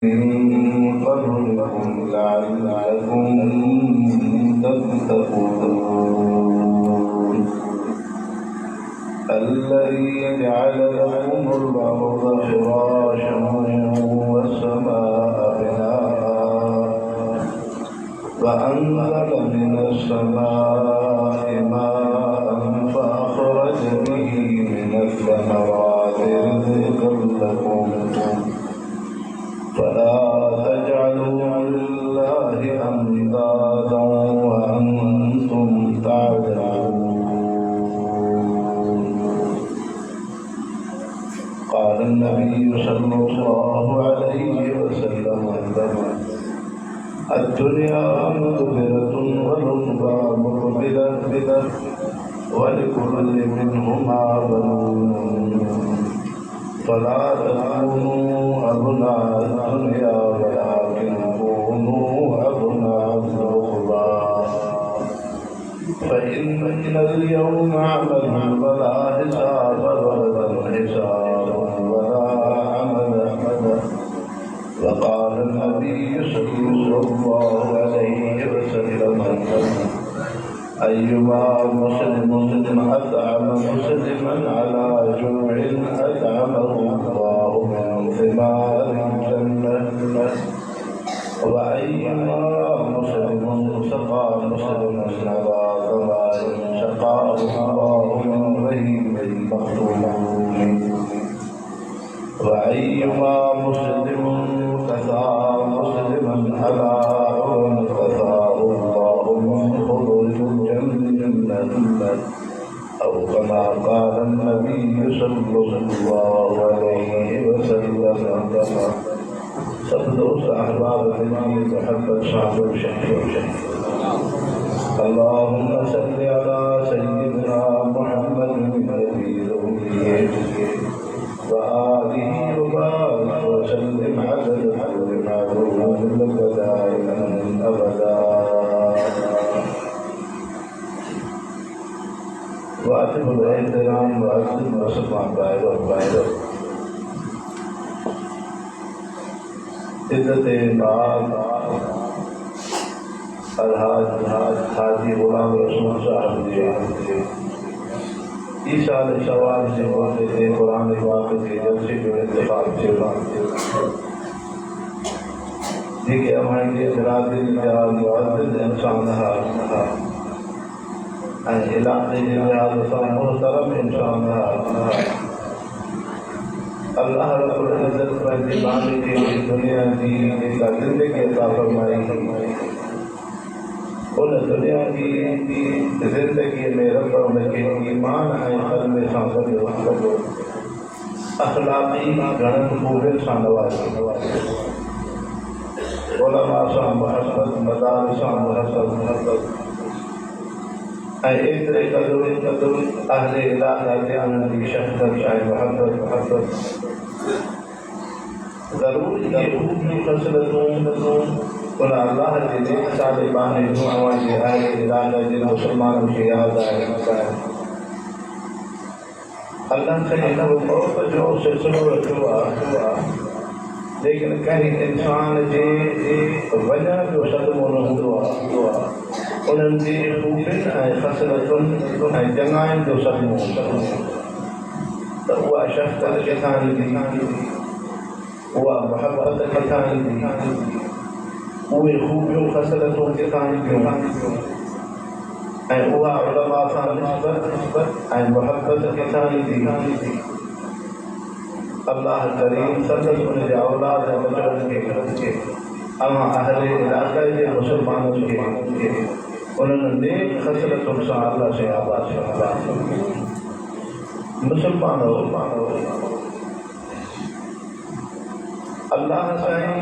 من قبلكم لعلكم تتقون الذي جعل لكم الأرض فراشا والسماء بناء وأنزل من السماء ماء فأخرج به من الثمرات رزقا لكم فلا تجعلوا لله أندادا وأنتم تعلمون. قال النبي صلى الله عليه وسلم الدنيا مدبرة والأخرى مقبلة ولكل منهما بنون فلا تكونوا أبناء الدنيا ولكن كونوا أبناء الأخرى فإن اليوم عمل ولا حساب ولا حساب ولا عمل وقال النبي صلى الله عليه وسلم أيما مسلم أطعم مسلما على جوع أطعمه الله من ثمار الجنة وأيما مسلم سقى مسلما على ثمار سقاه الله من رهيب مختوم وأيما مسلم كسى مسلما على عون كساه الله من خلود الجنة أو كما قال النبي صلى الله عليه وسلم. सब दोस्त अहबाब की मोहब्बत शामिल शहीद अल्लाहुम्मा सल्लि अला सय्यिदिना मुहम्मद नबील उम्मी व आलिहि व बारिक व सल्लिम अला कुल्ली मअलूम लक दाइमन अबदा वाजिबुल एहतराम वाजिब मुसलमान भाइयों इज्जते बाग अलहाज हाजी गुलाम रसूल साहब जी ईसा सवाल से बोलते थे कुरान पाक के जलसे जो इंतखाब से देखिए हमारे बरादरी लिहाज मुअज़्ज़ज़ इंसान है इलाके लिहाज मुहतरम इंसान है अल्लाह रब्बुल इज्जत पर दीवाने की दुनिया की एक जिंदगी अता फरमाई उन दुनिया की जिंदगी में रब उनके ईमान है कल्ब शामिल हो अखलाकी गणन पूरे शानवाज़ उलमा सा मोहब्बत मदारस मोहब्बत एतरे कदर अहले इलाका के आनंद की शफ़क़त मोहब्बत ज़रूर ये खूबी ख़सलतों उन अल्लाह के नेक सालिबान दुआओं के अहले इलाका के मुसलमानों की याद आए अल्लाह से इन बहुत जो सिलसिलो रखियो लेकिन कहीं इंसान जे वजह जो सदमो न हूंदो आहे उन्हनि जी खूबियुनि ऐं ख़सलतुनि ऐं जंगायुनि जो सदमो त उहा शफ़क़त किथां ईंदी उहा मुहबत किथां ईंदी उहे खूबियूं ख़सलतूं किथां ईंदियूं ऐं उहा उलमा सां निस्बत ऐं मुहबत किथां ईंदी अल्लाह करीम संदसि उन जे औलाद ऐं बचड़नि खे अवां अहले इलाक़े जे मुसलमाननि खे उन्हनि नेक ख़सलतुनि सां अल्लाह से आबाद मुसलमान अल्लाह साईं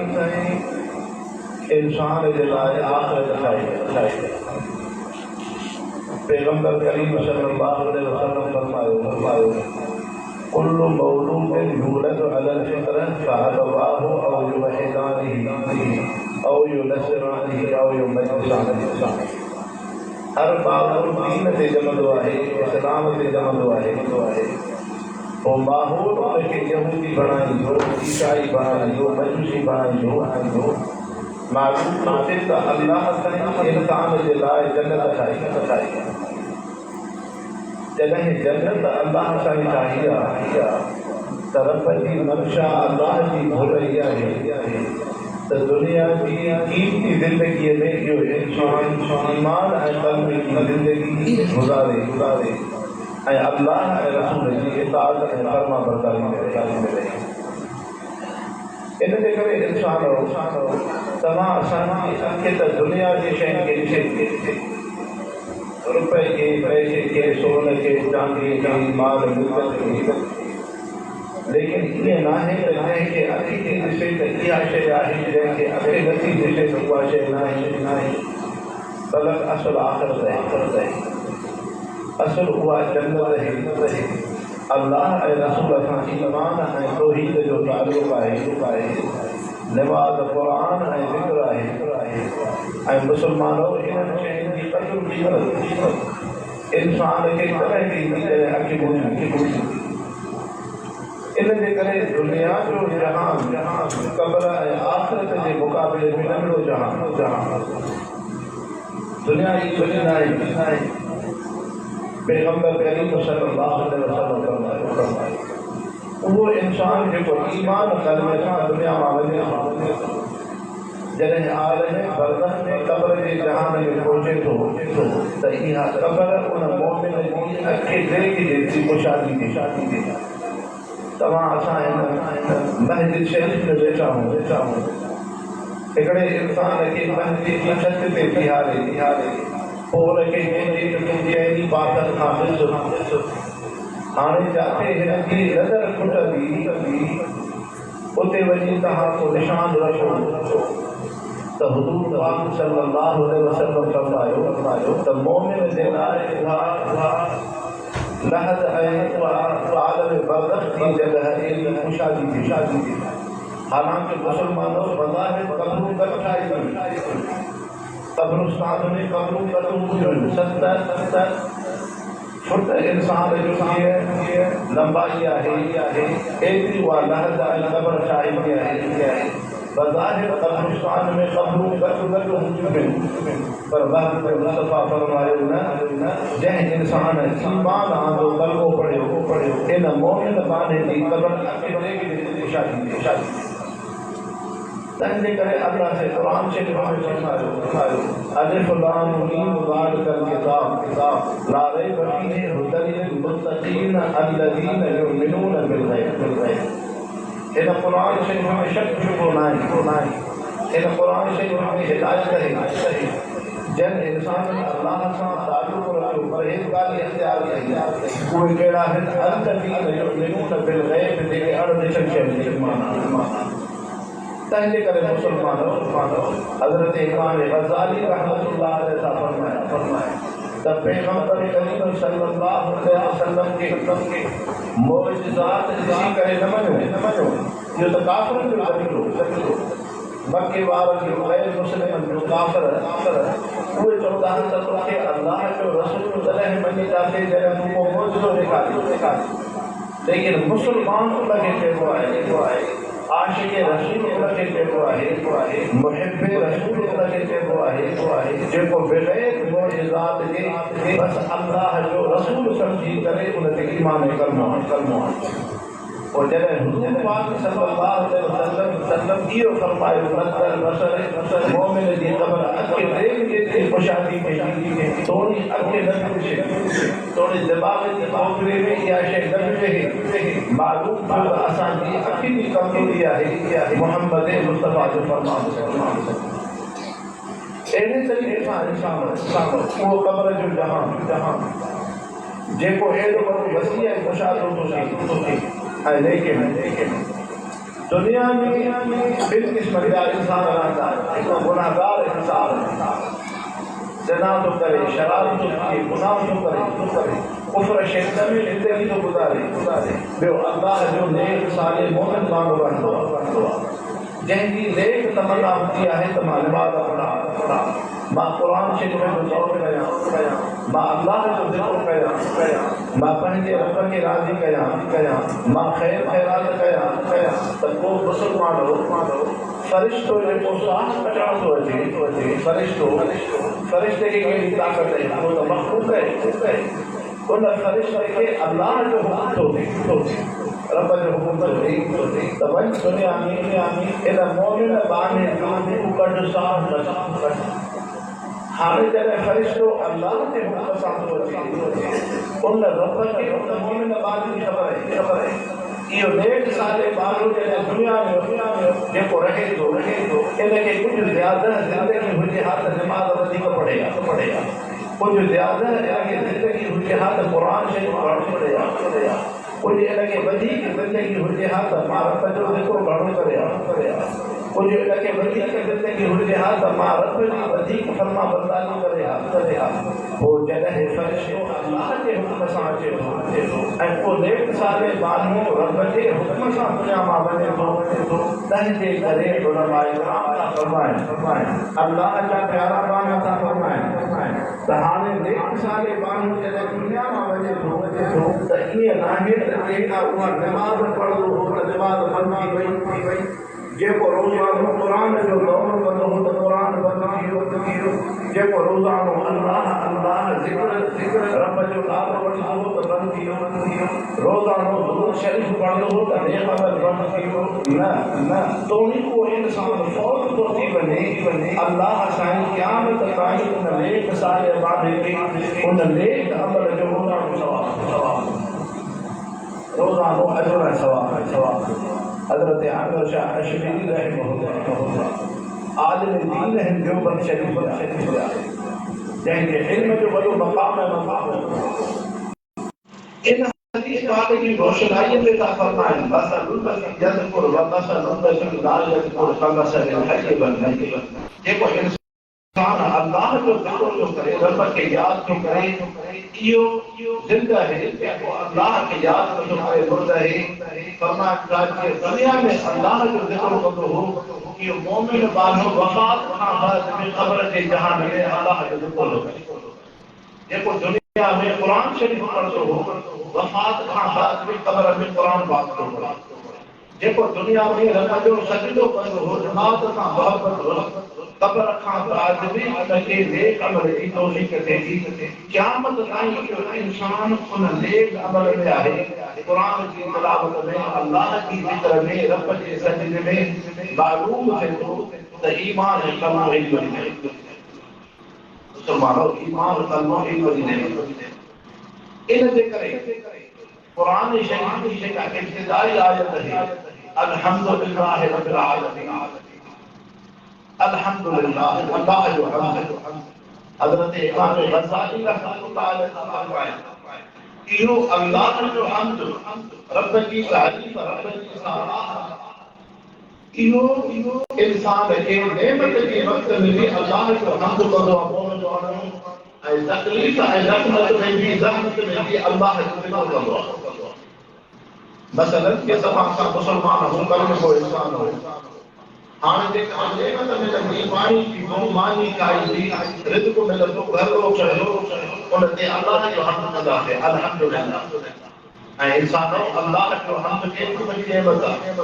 इंसान जे लाइ आख़िरत ठाही पैगंबर करीम सल्लल्लाहु अलैहि वसल्लम फरमायो कुल्लु मौलूदिन यूलदु अलल फित्रह फअबवाहु औ युवहिदानिही औ युनस्सिरानिही औ युमज्जिसानिही हर बाबू दीन ते जमंदो आहे इस्लाम ते जमंदो आहे वो माहौल उनके यहूदी बनाइयो, ईसाई बनाइयो, मजूसी बनाइयो, मालूम होते तो अल्लाह ताला इंसान जे लाइ जन्नत ठाही। जॾहिं जन्नत अल्लाह सां ठाही आहे त रब जी मंशा अल्लाह जी घुरई आहे त दुनिया जी कीमती ज़िंदगीअ में इहो इंसान ईमान ऐं क़ल्ब जी ज़िंदगी गुज़ारे ऐं अल्लाह ऐं रसूल जी इताअत ऐं फर्माबरदारी में रहे। इन जे करे इंसान तव्हां असांजी अखि त दुनिया जी शयुनि खे ॾिसे, रुपए खे, पैसे खे, सोन खे, चांदीअ खे, माल मिल्कत खे, लेकिन ईअं नाहे त जंहिंखे अखि खे ॾिसे त इहा शइ आहे, जंहिंखे अखि नथी ॾिसे त उहा शइ नाहे। बल्कि असुल आख़िरत आहे, असुल उहा जन्नत आहे। अल्लाह ऐं रसूल सां ईमान ऐं तौहीद जो ताल्लुक़ आहे, नमाज़, क़ुरान ऐं ज़िक्र आहे। ऐं मुस्लमानो इन्हनि शयुनि जी क़दुरु क़ीमत इंसान खे तॾहिं ॾींदी जॾहिं अखि मुंझी। इन जे करे दुनिया जो जहान क़ब्र ऐं आख़िरत जे मुक़ाबले में नंढो जहान। दुनिया जी कुझु न आहे। पैगंबर करीम सल्लल्लाहु अलैहि वसल्लम फरमायो, उहो इंसान जेको ईमान क़ल्ब सां दुनिया मां वञे, जॾहिं आलम बरज़ख में क़ब्र जे जहान में पहुचे थो त इहा क़ब्र उन मोमिन जी अखि देख जेतिरी मुशादी थी। तव्हां असां हिन महजिद शरीफ़ में वेठा आहियूं, हिकिड़े इंसान खे महजिद जी छत ते बीहारे पोइ हुनखे कंहिंजी बातनि खां ॾिस। हाणे जिथे हिन जी नज़र खुटंदी उते वञी तव्हां को निशान रखो त हुज़ूर पाक सल्लल्लाहु अलैहि वसल्लम फरमायो त मोमिन जे लाइ उहा लहद ऐं आलम बरज़ख जी जॻह एॾी मुशादी थी। हालांकि मुसलमानों बज़ाहिर क़ब्रूं घटि ठाहियूं, कब्रिस्तान में क़ब्रूं घटि हुजनि, 70 फुट इंसान जो कीअं लंबाई आहे, एतिरी उहा लहद ऐं क़ब्र ठाही आहे। बज़ाहिर कब्रिस्तान में क़ब्रूं घटि हुजनि, पर वक़्त मुस्तफ़ा फरमायो न, जंहिं इंसान ईमान आंदो कलमो पढ़ियो इन मोमिन बाने जी क़ब्र अखि देख मुशादी। तंहिंजे करे अल्लाह से क़ुरान शरीफ़ में फरमायो, अलिफ लाम मीम ज़ालिकल किताब ला रैब फीहि हुदल लिल मुत्तक़ीन अल्लज़ीना युमिनूना बिल गैब। इन क़ुरान शरीफ़ में शक शुबो नाहे, इन क़ुरान शरीफ़ में हिदायत है। जिन इंसान अल्लाह सां ताल्लुक़ रखियो, परहेज़गारी इख्तियार कई, उहे कहिड़ा आहिनि? अल्लज़ीना युमिनूना बिल गैब, जेके अणॾिठल शयुनि ते ईमान आणनि। तंहिंजे करे मुसलमानों हज़रत इमाम गज़ाली रहमतुल्लाह अलैहि सां फरमाया त पैगंबर करीम सल्लल्लाहु अलैहि वसल्लम के मोइज़ात ॾिसी करे न मञो, इहो त काफ़िरनि जो ज़मीरो। मके वारनि जो गैर मुस्लिमनि जो काफ़िर उहे चवंदा आहिनि त तोखे अल्लाह जो रसूल तॾहिं मञींदासीं जॾहिं तूं को मोइज़ो ॾेखारीं। लेकिन मुसलमान उनखे चइबो आहे, आशिक़ रसूल उनखे चइबो आहे, मुहिब रसूल उनखे चइबो आहे, जेको बग़ैर मोइज़ात जे बस अल्लाह जो रसूल सम्झी करे उन ते ईमान कलमो आहे। और जॾहिं हुज़ूर पाक सल्लल्लाहु अलैहि वसल्लम इहो फरमायो, नज़र बसर मोमिन जी क़ब्र अखि देख जेतिरी मुशादी कई, तोड़ी अखि न ॾिसे, तोड़ी दिमाग़ जी खोपड़े में इहा शइ न विझे, मालूम थियो त असांजी अखि जी कमज़ोरी आहे। मुहम्मद मुस्तफ़ा जो फरमानो अहिड़े तरीक़े सां इंसान उहो क़ब्र जो जहान जेको एॾो वॾो वसी ऐं मुशादो थो थिए। लेकिन दुनिया में ॿिनि क़िस्मनि जा इंसान रहंदा आहिनि। हिकिड़ो गुनाहगार इंसान ज़िना थो करे, शराब थो पिए, गुनाह थो करे, कुफ्र शिरक में ज़िंदगी थो गुज़ारे। ॿियो अल्लाह जो नेक साले मोमिन वांगुरु रहंदो आहे, जंहिंजी नेक तमन्ना हूंदी आहे त मां नमाज़ पढ़ां, मां कुरान शरीफ जो दौर कया मां अल्लाह जो ज़िक्र कया मां पंहिंजे रब खे राज़ी कया मां ख़ैर ख़ैरात कया त को मुसलमान फरिश्तो जेको साह कटण थो अचे फरिश्ते खे कहिड़ी ताक़त आहे उहो त मख़लूक़ आहे उन फरिश्ते खे अल्लाह जो हुकुम थो थिए रब जो हुकुम थो थिए त वञ दुनिया में इन मोमिन बाने जो कढ साह हाणे जॾहिं फरिश्तो अल्लाह जे हुकुम सां थो अचे उन रब खे उन मोमिन बाने जी ख़बर आहे इहो 1.5 साल ॿारु जॾहिं दुनिया में जेको रहे थो इनखे कुझु ज़्यादा ज़िंदगी हुजे हा त दिमाग़ वधीक पढ़े हा कुझु ज़्यादा इनखे ज़िंदगी हुजे हा त क़ुरान शरीफ़ पढ़े हा कुझु इनखे वधीक ज़िंदगी हुजे हा त मां रब जो ज़िक्र घणो करे हा कुझु इनखे वधीक ज़िंदगी हुजे हा त मां रब जी वधीक फर्मा बरदारी करे हा पोइ जॾहिं फरिश्तो अल्लाह जे हुकुम सां अचे थो ऐं पोइ 1.5 साल बानू रब जे हुकुम सां दुनिया मां वञे थो तंहिंजे करे उलमाए इकराम था फरमाइनि अल्लाह जा प्यारा बाना था फरमाइनि त हाणे 1.5 साल बानू जॾहिं दुनिया मां वञे थो त ईअं नाहे त जेका उहा नमाज़ पढ़ंदो हो त नमाज़ बंदि थी वई जेको रोज़ानो क़ुरान जो दौर कंदो हो त क़ुरान बंदि थी वियो जेको रोज़ानो अल्लाह ज़िक्र रब जो नालो वठंदो हो त बंदि थी वियो रोज़ानो दुरूद शरीफ़ पढ़ंदो हो त नेक अमल बंदि थी वियो न तोणी को इंसान फौत थो थी वञे अल्लाह साईं क़यामत ताईं उन नेक साल बाद खे उन नेक अमल जो रोज़ानो अजर ऐं सवाब हज़रत आमिर शाह अशरीरी रहमहुल्लाह आलिम दीन हिंद देवबंद शरीफ जंहिंखे इल्म जो वॾो मक़ाम इन हदीस पाक जी रोशनाई में था फरमाइनि मसलुल यज़कुर व मसलुल ला यज़कुर कमसल हय बन जेको इंसान अल्लाह जो ज़िक्र जो करे रब खे यादि थो करे इहो ज़िंदा है जेको अल्लाह खे यादि थो करे मुर्दा है फरमाया कि दुनिया में अल्लाह जो ज़िक्र कंदो हो इहो मोमिन बानो वफ़ात खां बाद में क़ब्र जे जहान में अल्लाह जो ज़िक्र करे जेको दुनिया में क़ुरान शरीफ़ पढ़ंदो हो वफ़ात खां बाद में क़ब्र में क़ुरान पाक थो पढ़े जेको दुनिया में रब जो सजदो कंदो हो जमात सां मोहब्बत हो क़ब्र खां बाद में उनखे नेक अमल जी तौफ़ीक़ थिए क़यामत ताईं इहो इंसान उन नेक अमल में आहे क़ुरान जी तिलावत में अल्लाह जी ज़िक्र में रब जे सजदे में मालूम थिए थो त ईमान ऐं कल्मो हिकु वॾी मुसलमानो ईमान कल्मो हिकु वॾी नेमत इन जे करे क़ुरान शरीफ़ जी जेका इब्तिदाई आयत है अल्हम्दुलिल्लाह रब्बिल आलमीन अल्हम्दुलिल्लाह अल्लाह जो हम्द हज़रत इमाम गज़ाली रहमतुल्लाह अलैहि फरमाया इहो अल्लाह जो हम्द रब जी तारीफ़ रब जी सराह इहो इंसान खे नेमत जे वक़्त में भी अल्लाह जो हम्द कंदो आहे ऐं तकलीफ़ ऐं ज़हमत में भी अल्लाह जो ज़िक्र कंदो आहे मसलन के तमाम सा मुसलमान हो कल को इंसान हो हाणे जेका नेमत में लगी पानी की मानी काई थी रिज़्क़ में लॻो घर रो चयो उन ते अल्लाह जो हम्द कंदा है अल्हम्दुलिल्लाह ऐं इंसानो अल्लाह जो हम्द केतिरी वॾी नेमत आहे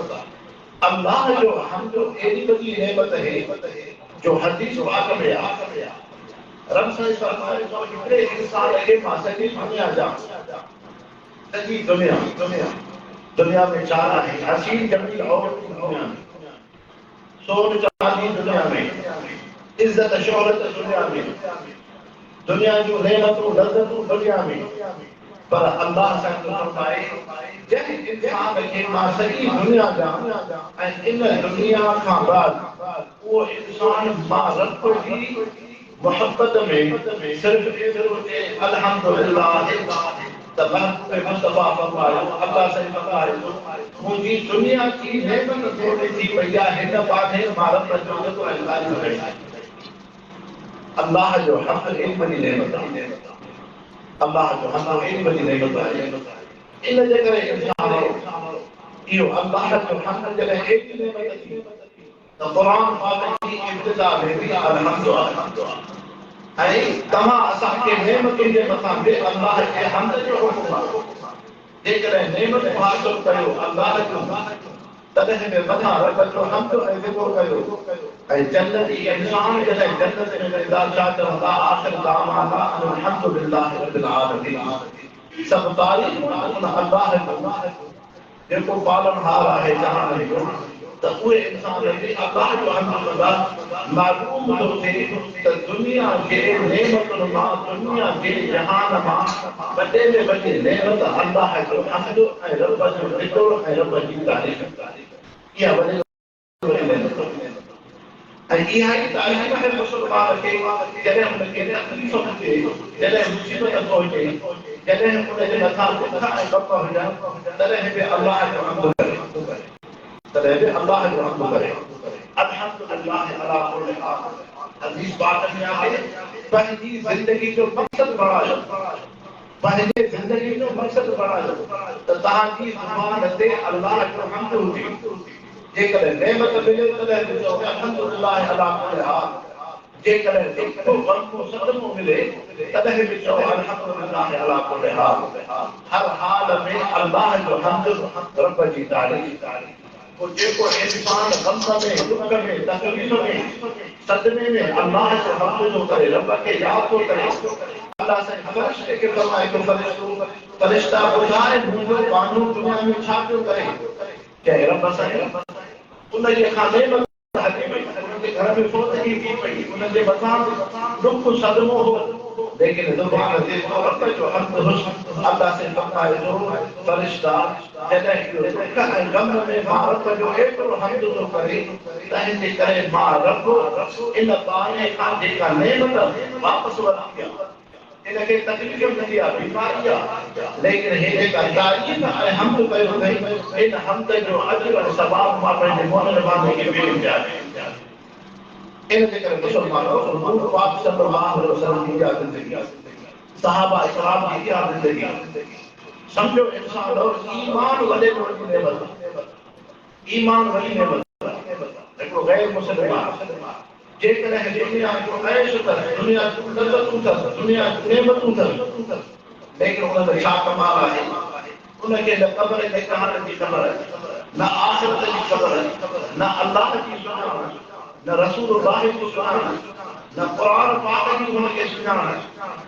अल्लाह जो हम्द एॾी वॾी नेमत है जो हदीस पाक में आहे रब साईं फरमाए थो हिकिड़े इंसान खे मां सॼी दुनिया जा सॼी दुनिया में चार आहे हसीन जमील और दुनिया में सोन चांदी दुनिया में इज्जत शोहरत दुनिया जो नेमतूं लज़्ज़तूं दुनिया में पर अल्लाह साईं फरमाए जंहिं इंसान खे मां सॼी दुनिया ॾियां ऐं इन दुनिया खां बाद उहो इंसान मां रब जी मोहब्बत में सिर्फ़ एतिरो चए अल्हम्दुलिल्लाह मुस्तफा फरमायो अल्लाह साईं फरमायो मुंहिंजी दुनिया की नेमत थोड़ी थी पई आहे हिन बाने मां रब जो ज़िक्र ऐं तारीफ़ कई अल्लाह जो हक़ एक वॾी नेमत आहे अल्लाह जो हक़ एक वॾी नेमत आहे इन जे करे इंसान इहो अल्लाह जो हक़ जॾहिं एक नेमत थी त क़ुरान पाक जी इब्तिदा में भी अल्हम्दुलिल्लाह ऐं तव्हां असांखे नेमतुनि जे मथां बि अल्लाह जे हम्द जो हुकुम आहे। जेकॾहिं नेमतूं हासिल कयो अल्लाह जो तॾहिं बि मथां रब जो हम्द ऐं ज़िक्र कयो। ऐं जन्नती इंसान जॾहिं जन्नत में वेंदा छा चवंदा आख़िर दामाना अल्हम्दुलिल्लाहि रब्बिल आलमीन। सभु तारीफ़ उन अल्लाह जो जेको पालनहार आहे जहान जो। त उहे इंसान बि अल्लाह जो हम्द कंदा। मालूम थो थिए त दुनिया जे नेमतुनि मां दुनिया जे जहान मां वॾे में वॾी नेमत अल्लाह जो हम्द ऐं रब जो ज़िक्र ऐं रब जी तारीफ़। इहा वॾे में वॾी नेमत ऐं इहा ई तारीफ़ आहे मुस्लमान खे जॾहिं हुनखे तकलीफ़ हुजे, जॾहिं मुसीबत पहुचे, जॾहिं हुनजे मथां दुख ऐं ग़म हुजनि, तॾहिं बि अल्लाह जो हम्द करे, तॾहिं बि अल्लाह जो हम्द करे। अल्हम्दुलिल्लाह अला कुल्लि हाल। हदीस पाक में आहे पंहिंजी ज़िंदगी जो मक़सद बणायो, पंहिंजे ज़िंदगी जो मक़सद बणायो त तव्हांजी ज़ुबान ते अल्लाह जो हम्द हुजे। जेकॾहिं नेमत मिले तॾहिं बि चओ अल्हम्दुलिल्लाह अला कुल्लि हाल। जेकॾहिं दुख ग़म सदमो मिले तॾहिं बि चओ अल्हम्दुलिल्लाह अला कुल्लि हाल। हर हाल में अल्लाह जो हम्द रब जी तारीफ़। पोइ जेको इंसान ग़म में दुख में तकलीफ़ में सदमे में अल्लाह जो हम्द थो करे, रब खे यादि थो करे, अल्लाह साईं फ़रिश्ते खे फरमाए थो फ़रिश्ता ॿुधाए मुंहिंजो बानो दुनिया में छा पियो करे। चए रब साईं उनजे खां नेमत हटी वई, उनजे घर में फ़ौतगी थी पई, उनजे मथां दुख सदमो हो, लेकिन ज़ुबान ते रब जो हम्द हुस्न। अल्लाह से फरमाए थो फ़रिश्ता जॾहिं इहो दुख ऐं ग़म में मां रब जो एतिरो हम्द थो करे, तंहिंजे करे मां रब इन बाने खां जेका नेमत वापसि वरिती आहे, इनखे तकलीफ़ मिली आहे, बीमारी आहे, लेकिन हे जेका तारीफ़ ऐं हम्द कयो अथई, इन हम्द जो अजर ऐं सवाब मां पंहिंजे मोहन बाने खे ॿिए ॾिया। इनजे करे मुस्लमानो हुज़ूर पाक सल्लल्लाहु अलैहि वसल्लम जी ज़िंदगी, सहाबा इकराम जी इहा ज़िंदगी समझो इंसान और ईमान वॾे में वॾी नेमत, ईमान वॾी नेमत। हिकिड़ो गैर मुस्लिम जेकॾहिं दुनिया जो ऐश अथसि, दुनिया जूं लज़तूं अथसि, दुनिया जूं नेमतूं अथसि, लेकिन उन में छा कमाल आहे, उनखे न क़ब्र जे कहाणी जी ख़बर, न आख़िरत जी ख़बर, न अल्लाह जी सुञाण, न रसूलुल्लाह जी सुञाण, न क़ुरान पाक जी हुनखे सुञाण,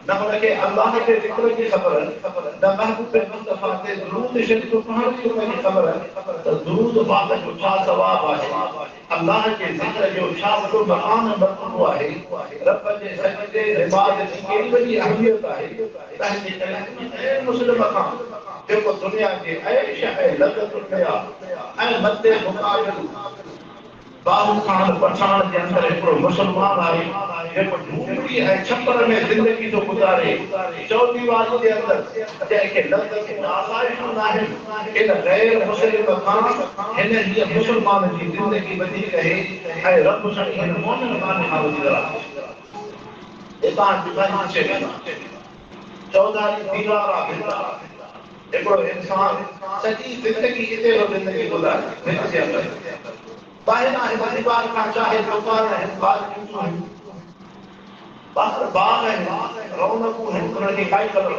न हुनखे अल्लाह जे ज़िक्र जी ख़बर, न महबूब मुस्तफ़ा ते दुरूद शरीफ़ पढ़ण जी हुनखे ख़बर त दुरूद पाक जो छा सवाब आहे, अल्लाह जे ज़िक्र जो छा वॾो मक़ाम मरतबो आहे, रब जे सजदे इबादत जी केॾी वॾी अहमियत आहे। तंहिंजे करे ऐं मुस्लिम खां जेको दुनिया जे ऐश ऐं लज़तुनि में आहे ऐं मथे मुक़ाबिल बाहु खान पठान जे अंदर हिकिड़ो मुस्लमान आहे जेको झूपड़ी ऐं छप्पर में ज़िंदगी थो गुज़ारे, चौदीवारी जे अंदर, जंहिंखे लज़तूं आसाइशूं नाहिनि, इन गैर मुस्लिम खां हिन हीअ मुस्लमान जी ज़िंदगी वधीक आहे ऐं रब साईं हिन मोमिन बाने खां वधीक आहे। हितां जी चौधारी दीवार आहे, हिकिड़ो इंसान सॼी ज़िंदगी हिते ज़िंदगी गुज़ारे हिन जे अंदर ॿाहिरां हिन दीवार खां चाहे दुकान आहिनि, ॿाहिरि बाग आहिनि, रौनकूं आहिनि, उन्हनि खे काई ख़बर,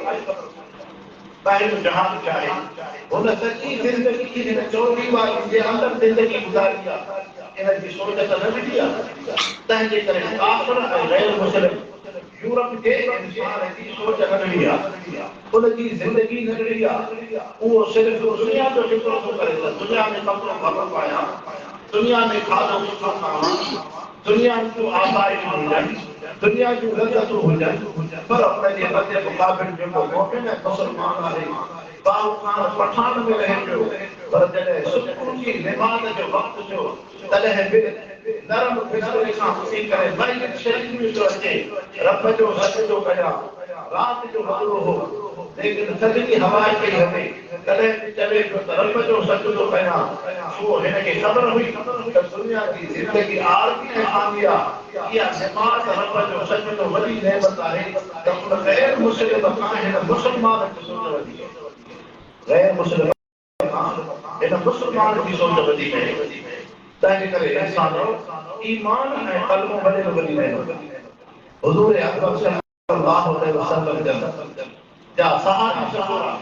ॿाहिरि जहान चाहे हुन सॼी ज़िंदगी हिन चौदीवारी जे अंदरि ज़िंदगी गुज़ारी आहे, इन जी सोच त न मिली आहे। तंहिंजे करे काफ़िर ऐं गैर मुस्लिम यूरोप जे इंसान जी सोच नंढड़ी आहे, उनजी ज़िंदगी नंढड़ी आहे, उहो सिर्फ़ु दुनिया जो फ़िक्र थो करे त दुनिया में कपिड़ो भलो पायां, दुनिया में खाधो सुठो खावां, दुनिया जूं आसाइशूं हुजनि, दुनिया जूं लज़तूं हुजनि, पर हुनजे मथे मुक़ाबिल जेको मोमिन ऐं मुस्लमान आहे बाहु खान पठान में रहे पियो, पर जॾहिं सुकून जी निमाज़ जो वक़्तु थियो तॾहिं बि नरम बिस्तरे खां उथी करे मरियत शरीफ़ में थो अचे, रब जो सजदो कयां, राति जो वॻो हो, लेकिन थधिड़ी हवा पई हले, तॾहिं बि चवे पियो त रब जो सजदो कयां, छो हिनखे ख़बर हुई त दुनिया जी ज़िंदगी आरज़ी ऐं फ़ानी आहे, इहा निमाज़ रब जो सजदो वॾी नेमत आहे, त उन गैर मुस्लिम खां हिन मुस्लमान जी सोच वधीक आहे, गैर मुस्लिम खां हिन मुस्लमान जी सोच वधीक आहे। तंहिंजे करे इंसान ईमान ऐं क़ल्ब वॾे में वॾी नेमत, हुजूर अकबर सल्लल्लाहु अलैहि वसल्लम जा सहाबी सहाबा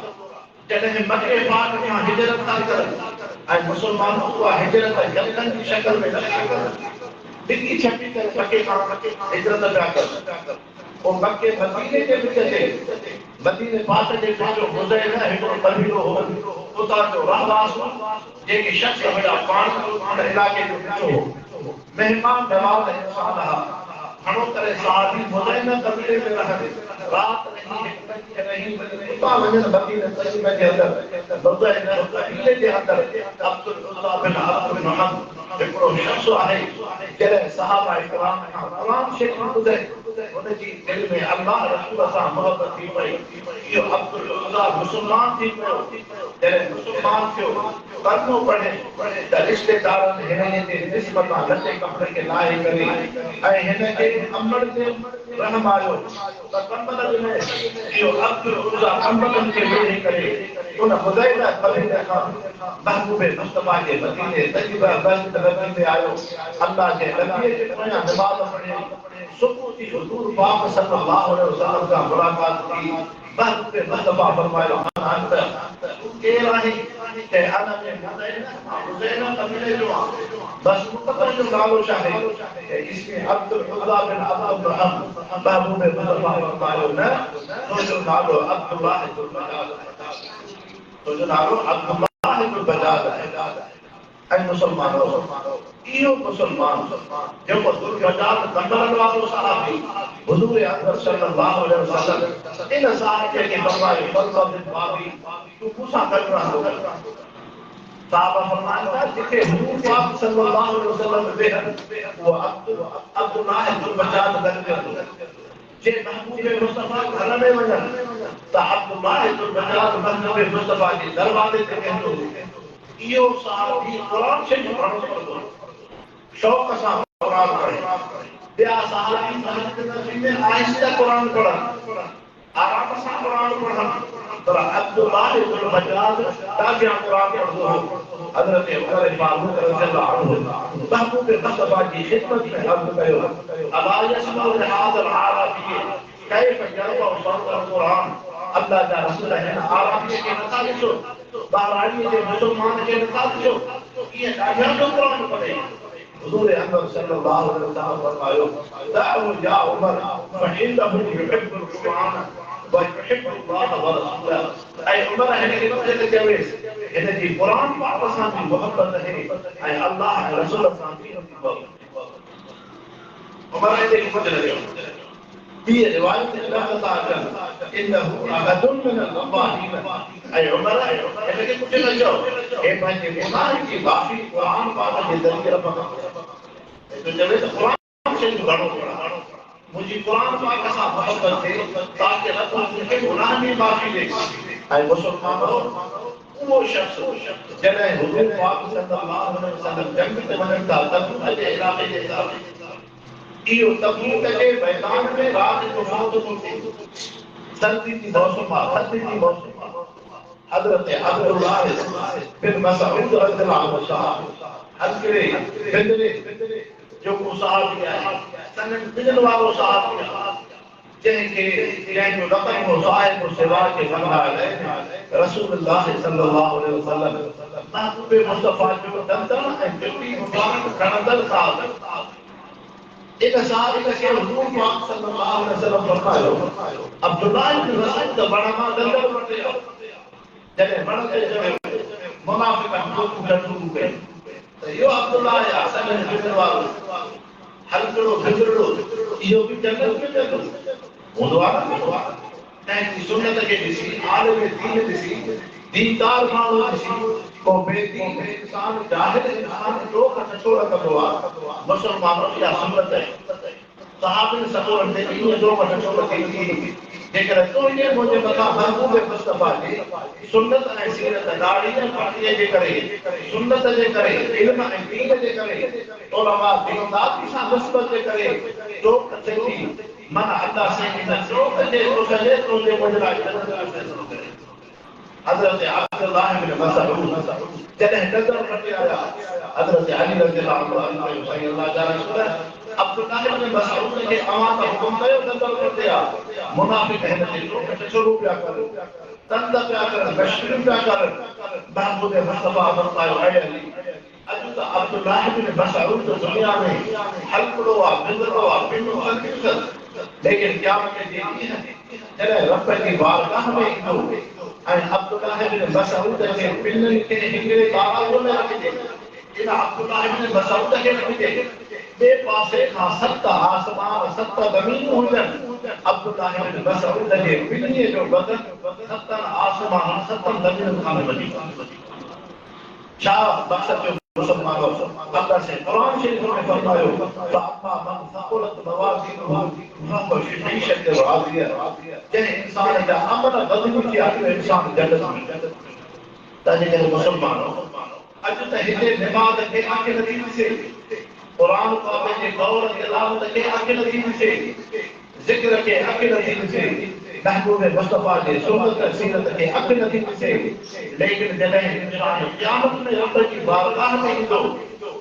जॾहिं मके पाक में हिजरत था करनि ऐं मुसलमानों उहा हिजरत जंगनि जी शक्ल में डिगी छपी करे मके खां हिजरत पिया कनि पोइ मके मदीने जे विच ते मदीने पाक जे विचो हुज़ैल हिकिड़ो कबीलो हो उतां जो रहवास जेके शख़्स हुया पाण इलाइक़े जो विचो हो महिमान नवाज़ इंसान हुआ घणो करे सहाबी हुज़ैल कबीले में रहनि रात रही उतां वञनि मदीने तय्यबा जे अंदरि हुज़ैल कबीले जे अंदरि अब्दुल उज़्ज़ा बिन अब्दुल महमद हिकिड़ो शख़्स आहे जॾहिं सहाबा इकराम खां तमामु शयूं ॿुधे उनजी दिलि में अल्लाह रसूल सां मोहबत थी पई इहो अब्दुल उज़्ज़ा मुस्लमान थी पियो जॾहिं मुस्लमान थियो कलमो पढ़े त रिश्तेदारनि हिन जे निस्बत सां लटे कपिड़े खे लाहे करे ऐं हिन खे अंबड़ ते रहम आयो त कंबल में इहो अब्दुल उज़्ज़ा कंबलनि खे वेही करे उन हुज़ैल कबीले खां महबूब मुस्तफा जे मदीने तय्यबा मस्जिद नबी में आयो अल्लाह जे नबी जे पोयां नमाज़ पढ़ी सुबुह जी हुजूर पाक सल्लल्लाहु अलैहि वसल्लम सां मुलाकात थी महबूब मुस्तफा फरमायो अंत केर आहे के अना में हुज़ैल कबीले जो बस मुस्तफा जो नालो छा आहे इसमें अब्दुल उज़्ज़ा बिन अब्दुल रहम महबूब मुस्तफा फरमायो न तो जो नालो अब्दुल्लाह इब्न बजाज तो जो नालो अब्दुल्लाह इब्न बजाज है ऐं मुसलमानो इहो मुसलमान जेको दुर्गजात कंबल वारो सहाबी हुजूर अकबर सल्लल्लाहु अलैहि वसल्लम इन साहिब के फरमायो फरमाद बिन बाबी तू मूंसां गॾु रहंदो साहबा फरमाया जिथे हुजूर पाक सल्लल्लाहु अलैहि वसल्लम वेहनि वो अब्दुल्लाह इब्न बजाज गॾु वेहंदो जे महबूब मुस्तफा घर में वञनि त अब्दुल्लाह इब्न बजाज महबूब मुस्तफा जे दरवाजे ते वेहंदो इहो साहिबी क़ुरान शरीफ़ पढ़ंदो शौक़ सां क़ुरान पढ़े ॿिया साहिबी मस्जिद में आहिस्ता क़ुरान पढ़नि आराम सां क़ुरान पढ़नि पर अब्दुल्लाह इब्न बजाज ताबिया क़ुरान पढ़ंदो हो हज़रत उमर फारूक रज़ियल्लाहु अन्हु महबूब मुस्तफा जी खिदमत में अर्ज़ कयो अला यस्मउ हाज़ल आरबी कैफ यरफ़उ सौतल क़ुरान अल्लाह जा रसूल हिन आरबी खे नथा ॾिसो बाराड़ी जे मुसलमान खे नथा ॾिसो कीअं ॾाढा जो क़ुरान पढ़े हुजूर अकबर सल्लल्लाहु अलैहि वसल्लम फरमायो दाउ या उमर फइन्नहु युहिब्बुल क़ुरान व युहिब्बुल्लाह व रसूलह ऐं उमर हिन खे नथे चवेसि हिन जी क़ुरान पाक सां बि मोहबत आहे ऐं अल्लाह ऐं रसूल सां बि मोहबत उमर हिन खे कुझु न कयो ॿी रिवायत नक़ल था कनि इन्नहु अहदुन मिन अल-अवाहीन ऐं उमर हिन खे कुझु न चयो हे पंहिंजे गुनाह जी माफ़ी क़ुरान पाक जे ज़रिए पकड़ तो चवे त क़ुरान शरीफ़ घणो पढ़ो मुंहिंजी क़ुरान पाक सां मोहबत थिए ताकि अल्लाह मूंखे गुनाह जी माफ़ी ॾे ऐं मुसलमानो उहो शख़्स जॾहिं हुजूर पाक सल्लल्लाहु अलैहि वसल्लम जंग ते वञनि था तबूक जे इलाक़े जे तरफ़ इहो तबूक जे मैदान में रात जो मौत थी सर्दी जी मौसम आहे थधि जी मौसम आहे हज़रत अब्दुल्लाह बिन मसऊद रज़ियल्लाहु अन्हु साहब हज़रे बिदरे जो को साहबी आहे सनन बिजल वारो साहबी आहे जंहिंजो लक़ब हो साहिब सिवा के बंदा आहे रसूलुल्लाह सल्लल्लाहु अलैहि वसल्लम महबूब मुस्तफा जो दंदन ऐं जुती मुबारक खणंदड़ साहब इन साहिब खे हुजूर पाक सल्लल्लाहु अलैहि वसल्लम फरमायो अब्दुल्लाह इब्न मसऊद त बड़ा मां दंदल वठे जॾहिं वण ते चढ़ियो मुनाफ़िक़ शुरू कई त इहो अब्दुल्लाह या सनन बिजल वारो हलकड़ो बिगड़ो इहो बि जन्नत में वेंदो हूंदो आहे न तंहिंजी सुन्नत खे ॾिसी आलिम दीन ॾिसी दीनदार माण्हू ॾिसी को बेदीन इंसान जाहिल इंसान टोक टचोड़ कंदो आहे मुसलमानों इहा सुन्नत आहे सहाबनि सपोरनि ते इहो टोक टचोड़ थींदी जेकर तुंहिंजे मुंहिंजे मथां महबूब मुस्तफा जी सुन्नत ऐं सीरत दाढ़ी ऐं पाटीअ जे करे सुन्नत जे करे इल्म ऐं दीन जे करे उलमा दीनदारी सां निस्बत जे करे टोक थींदी मन अल्लाह से इन टोक जे सजे तो जे मुंहिंजे लाइ फैसलो करे हज़रत अब्दुल्लाह बिन मसऊद जॾहिं नज़र वठी आया हज़रत अली रज़ियल्लाहु अन्हु साईं अल्लाह जा रसूल अब्दुल्लाह इब्न मसऊद के अमा का हुक्म कयो दंदल कर दिया मुनाफिक है न शुरू क्या करो दंद क्या कर बशर क्या कर महमूद मुस्तफा फरमायो है अली अज तो अब्दुल्लाह इब्न मसऊद दुनिया में हल्कड़ो आ बिंदड़ो आ पिंडो कर लेकिन क़यामत के दिन जॾहिं रब जी बारगाह में ईंदो ऐं अब्दुल्लाह इब्न मसऊद के पिंडनि खे हिकिड़े ताराज़ो में रखिजे इन अब्दुल्लाह इब्न मसऊद खे रखिजे बे पासे खां सत आसमान सत ज़मीनूं हुजनि अब्दुल्लाह इब्न मसऊद जे पिंडीअ जो बदन सतनि आसमान सतनि ज़मीनुनि खां वधीक छा मक़सद जो मुसलमानो अल्लाह से कुरान शरीफ में फरमायो अम्मा मन सक़ुलत मवाज़ीनुहु फहुव फ़ी ईशतिन राज़िया जंहिं इंसान जा अमल वधीक थिया तो इंसान जन्नत में तंहिंजे करे मुसलमानो अॼु त हिते निमाज़ खे अखि नथी ॾिसे कुरान पाक जे गौर तिलावत खे अखि नथी ॾिसे ज़िक्र खे अखि नथी ॾिसे महबूब मुस्तफा जे सुन्नत सीरत खे अखि नथी ॾिसे लेकिन जॾहिं इंसान क़यामत में रब जी बारगाह में ईंदो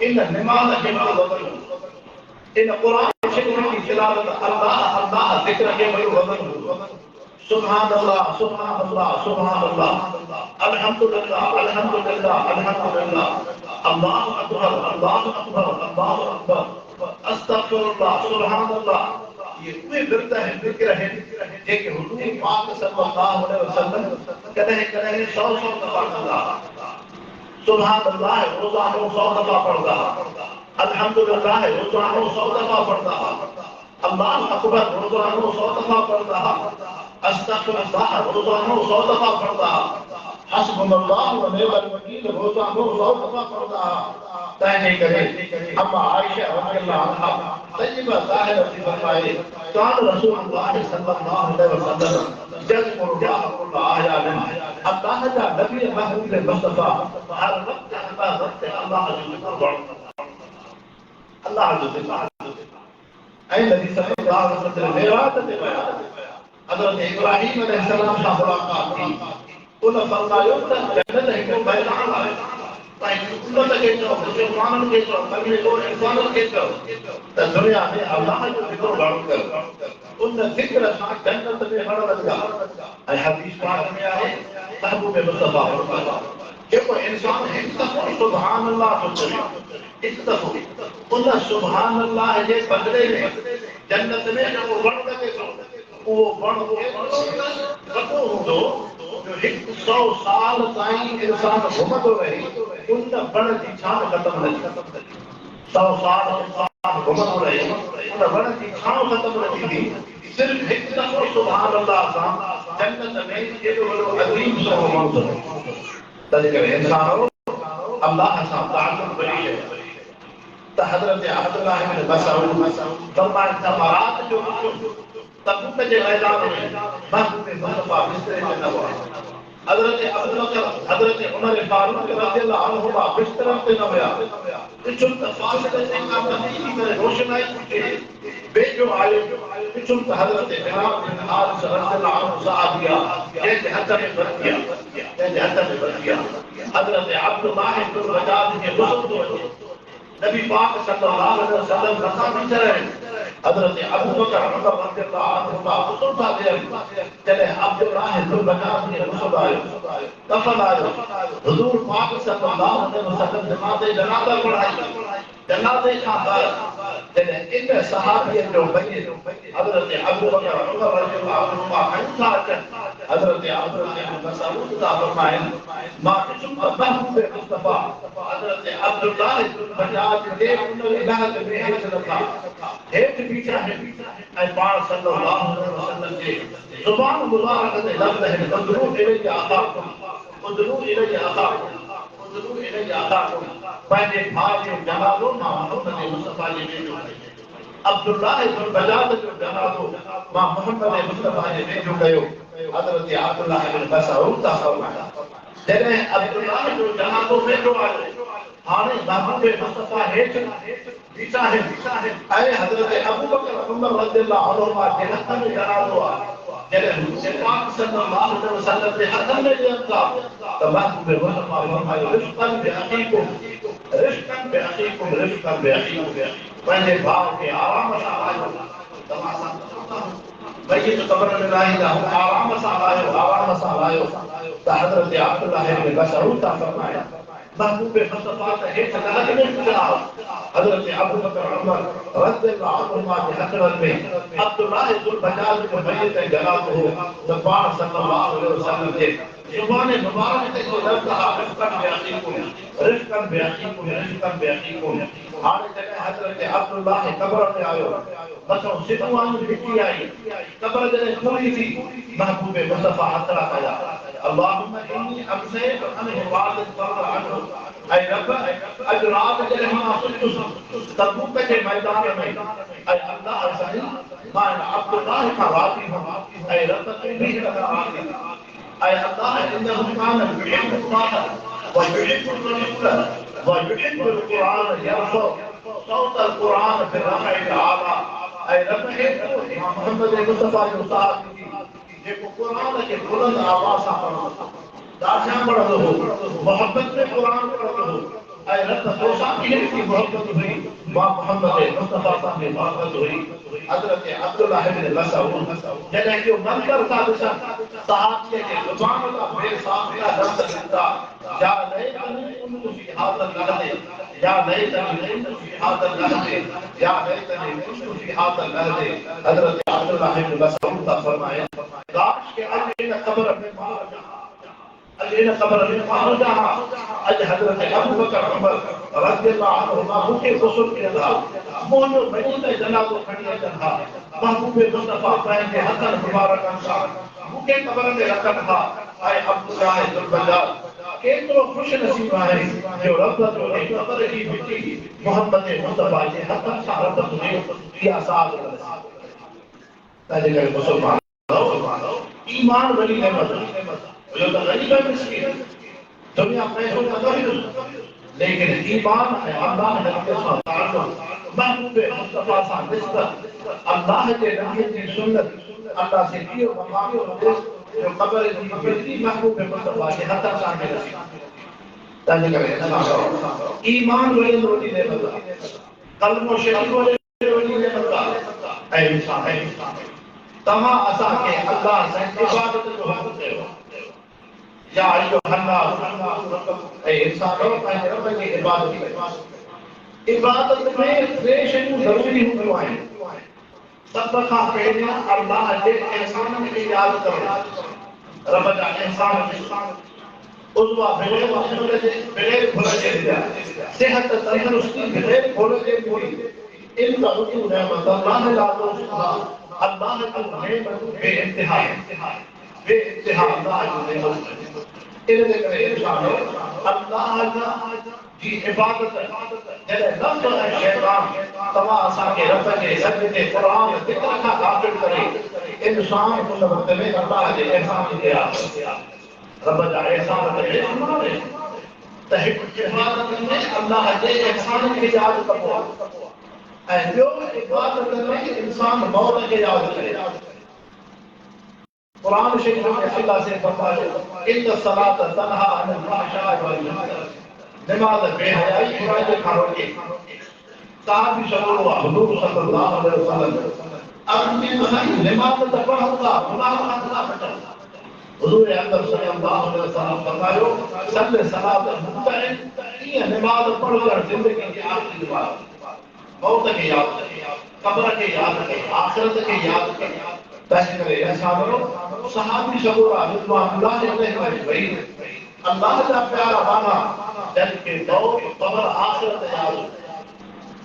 इन निमाज़ खे वज़न इन कुरान शरीफ जी तिलावत अल्लाह अल्लाह ज़िक्र खे वज़न सुभान अल्लाह सुभान अल्लाह सुभान अल्लाह अल्हम्दुलिल्लाह अल्हम्दुलिल्लाह अल्हम्दुलिल्लाह अल्लाहु अकबर अल्लाहु अकबर अल्लाहु अकबर अस्तगफिरुल्लाह सुभान अल्लाह ये वे विरद है ज़िक्र है जेके हुजूर पाक सल्लल्लाहु अलैहि वसल्लम कदे 100 दफा कंदा सुभान अल्लाह रोज़ानो 100 दफा पढ़दा अल्हम्दुलिल्लाह रोज़ानो 100 दफा पढ़दा अल्लाहु अकबर रोज़ानो 100 दफा पढ़दा अस्तगफिरुल्लाह रोज़ानो 100 दफा पढ़दा हस्बुनल्लाह व निअमल वकील रोज़ानो 100 दफा पढ़दा तंहिंजे करे अम्मा आयशा रज़ियल्लाहु अन्हा तय्यबा ज़ाहिर थी फरमाए कान रसूलुल्लाह सल्लल्लाहु अलैहि वसल्लम यज़कुरुल्लाह कुल्ल आयातिन अल्लाह जा नबी महबूब मुस्तफा हर वक्त अल्लाह जो ज़िक्र पढ़ंदा अल्लाह जो ज़िक्र ऐं नबी सल्लल्लाहु अलैहि वसल्लम मेराज ते विया हज़रत इब्राहीम अलैहिस्सलाम सां मुलाक़ात थी उन फरमायो त जन्नत हिकु मैदान आहे ताईं उम्मत के चओ मुसलमाननि खे चओ कल्मे को इंसाननि खे चओ त दुनिया में अल्लाह जो ज़िक्र घणो कर उन ज़िक्र सां जन्नत में वण लॻा ऐं हदीस पाक में आहे महबूब मुस्तफा जेको इंसान हिकु दफ़ो सुभान अल्लाह थो चवे हिकु दफ़ो उन सुभान अल्लाह जे बदिले में जन्नत में जेको वण लॻे थो उहो वण वॾो हूंदो जो 100 साल ताईं इंसान घुमंदो रहे उन वण जी छांव ख़तम न थी 100 साल इंसान घुमंदो रहे उन वण जी छांव ख़तम न थींदी सिर्फ हिकु दफ़ो सुभान अल्लाह सां जन्नत में एॾो वॾो अज़ीम शइ मौजूदु तंहिंजे करे इंसानो अल्लाह सां ताल्लुक़ बणी रहे त हज़रत अब्दुल्लाह इब्न मसऊद फरमाए त बारात जो तबूक के मैदान में महबूब मुस्तफा बिस्तर पे न हुआ हजरत अबू बकर हजरत उमर फारूक रज़ियल्लाहु अन्हुमा बिस्तर पे न हुआ पिछुम तफासिल से काम नबी की रोशनाई के बेजो आयो पिछुम हजरत बिलाल बिन हारिस रज़ियल्लाहु अन्हु सहाबिया के हद में बच गया के हद में बच गया हजरत अब्दुल्लाह इब्न रजाद के गुस्ल नबी पाक सल्लल्लाहु अलैहि वसल्लम रखा बीच रहे हजरत अबू बकर रज़ियल्लाहु अन्हु का गुस्ल था जॾहिं अब्दुल्लाह इब्न रजाद के गुस्ल आयो दफन आयो हुजूर पाक सल्लल्लाहु अलैहि वसल्लम जमाते जनाज़ा पढ़ाई जनाज़े खां बाद जॾहिं इन सहाबीअ जो बहिन हजरत अबू बकर रज़ियल्लाहु अन्हु का खंसा हजरत अब्दुल्लाह इब्न मसऊद का फरमाए मां ॾिसुम त महबूब मुस्तफा हजरत अब्दुल्लाह इब्न रजाद के उन इलाक़े में हेठि लथा हेठि बीठा ऐं पाण सल्लल्लाहु अलैहि वसल्लम जे ज़ुबान मुबारक ते लफ़्ज़ आहिनि उदरू इलैया अख़ाकुम उदरू इलैया अख़ाकुम उदरू इलैया अख़ाकुम पंहिंजे भाउ जो जनाज़ो मां मोहम्मद मुस्तफा जे वेझो अब्दुल्लाह इब्न रजाद जो जनाज़ो मां मोहम्मद मुस्तफा जे वेझो कयो हज़रत अब्दुल्लाह इब्न मसऊद था फरमाया जॾहिं अब्दुल्लाह जो जनाज़ो वेझो आयो हाणे महबूब मुस्तफा हेठि बीठा आहिनि ऐं हज़रत अबू बकर उमर रज़ियल्लाहु अन्हुमा जे हथ में जनाज़ो आहे जॾहिं हुजूर पाक सल्लल्लाहु अलैहि वसल्लम जे हथ में ॾियनि था त महबूब मुस्तफा फरमायो रिफ़्क़न बिअख़ीकुम रिफ़्क़न बिअख़ीकुम रिफ़्क़न बिअख़ीकुम पंहिंजे भाउ खे आराम सां आयो तव्हां सां भई तो क़ब्र में लाहींदा आराम सां लायो त हज़रत अब्दुल्लाह इब्न मसऊद था फरमाए महबूब मुस्तफा त हेठ लहद में गुज़रा हज़रत अबू बकर उमर रज़ियल्लाहु अन्हुमा जे हक़रनि में अब्दुल्लाह इब्न बजाज जो मैयत जनाज़ो हो त पाण सल्लल्लाहु अलैहि वसल्लम जे ज़ुबान मुबारक ते को लफ़्ज़ हा रिफ़्क़न बिअख़ीकुम हाणे जॾहिं हज़रत अब्दुल्लाह क़ब्र में आयो मथों सिदवान मिटी आई क़ब्र जॾहिं पूरी थी महबूब मुस्तफा हथड़ा कया अल्लाहुम्मा इन्नी अमसैतु अन इबादत फ़र्ज़ अन्हु ऐं रब अॼु राति जॾहिं मां सुतुसि तबूक जे मैदान में ऐं अल्लाह साईं मां अब्दुल्लाह खां राज़ी हुअमि ऐं रब तुंहिंजी खां राज़ी ऐं अल्लाह इन्नहु कान युहिब्बु अल्लाह व युहिब्बु रसूल व युहिब्बु अल-क़ुरान यरफ़उ सौत अल-क़ुरान फी रफ़इल आला ऐं रब खे मोहम्मद मुस्तफा जो साथ जेको क़ुरान खे बुलंद आवाज़ सां पढ़ंदो ॾाढा पढ़ंदो हो मोहब्बत में क़ुरान पढ़ंदो हो ऐं रब तोसां की मोहब्बत हुई मां मोहम्मद मुस्तफा सां जी मोहब्बत हुई हज़रत अब्दुल्लाह इब्न मसऊद जॾहिं जो मंज़र था ॾिसनि सहाबीअ जे ज़ुबान तां बेसाख्ता लफ़्ज़ निकिता या लैतनी कुन्तु फी हाज़ल लहज़े या लैतनी कुन्तु फी हाज़ल लहज़े या लैतनी कुन्तु फी हाज़ल लहज़े हज़रत अब्दुल्लाह इब्न मसऊद था फरमाए काश के अॼु इन क़ब्र में मां अॼु इन क़ब्र में मां हुजां अॼु हज़रत अबू बकर उमर रज़ियल्लाहु अन्हुमा मूंखे गुस्ल कयनि हा मुंहिंजो मय्यत जनाज़ो खणी अचनि हा महबूब मुस्तफा पंहिंजे हथनि मुबारकनि सां मूंखे क़ब्र में रखनि हा ऐं अब्दुल्लाह इब्न बजाज केतिरो ख़ुशि नसीब आहे जो रब जो क़ब्र जी मिटी मोहम्मद मुस्तफा जे हथनि सां रब हुजे इहा साज़ तंहिंजे करे मुसलमान ईमान वली नेमत जो त ग़रीब है मिस्कीन दुनिया पैसों का तो लेकिन ईमान है अल्लाह नबी सां ताल्लुक़ महबूब मुस्तफा सां निस्बत अल्लाह के नबी की सुन्नत अल्लाह से इहो मक़ाम जो क़ब्र जी मिटी महबूब मुस्तफा के हथ सां मिली तंहिंजे करे ईमान वली नेमत कलमो शरीफ वली नेमत ऐं इंसान तव्हां असांखे अल्लाह सां इबादत जो हक़ कयो या अय्युहन्नास ऐं इंसानो पंहिंजे रब जी इबादत कयो इबादत में टे शयूं ज़रूरी हूंदियूं आहिनि सभ खां पहिरियों अल्लाह जे एहसाननि खे यादि करो रब जा एहसान उज़वा बग़ैर मक़सद जे बग़ैर भुल जे सिहत तंदुरुस्ती बग़ैर भुल जे पूरी इन तबूतु नेमत अल्लाह ला तुहसा अल्लाह जो नेमत बेइंतिहा अल्लाह जो नेमत इन जे करे इंसानो अल्लाह जी इबादत जॾहिं नफ़्स ऐं शैतान तव्हां असांखे रब जे सजदे क़ुरान ज़िक्र खां ग़ाफ़िल करे इंसान उन वक़्त में अल्लाह जे एहसान खे यादि रब जा एहसान ते ईमान त हिकु इबादत में अल्लाह जे एहसान खे यादि कबो ऐं ॿियो इबादत में इंसान मौत खे यादि करे कुरान शरीफ में अल्लाह से फरमायो इन्न सलात तनहा अनिल फहशाइ वल मुनकर नमाज बेहयाई बुराई खां रोके साहबी सल्लल्लाहु हुजूर सल्लल्लाहु अलैहि वसल्लम अपनी भाई नमाज त पढ़ंदा गुनाह खां बचो हुजूर अकरम सल्लल्लाहु अलैहि वसल्लम फरमायो सल्ले सलात मुतअन ये नमाज पढ़कर जिंदगी की आखिरी नमाज मौत के याद कब्र के याद आखिरत के याद तंहिंजे करे इंसानो सहाबी सगोरा रिज़वानुल्लाह अलैहि अजमईन अल्लाह जा प्यारा बाना जंहिंखे मौत कब्र आखिरत याद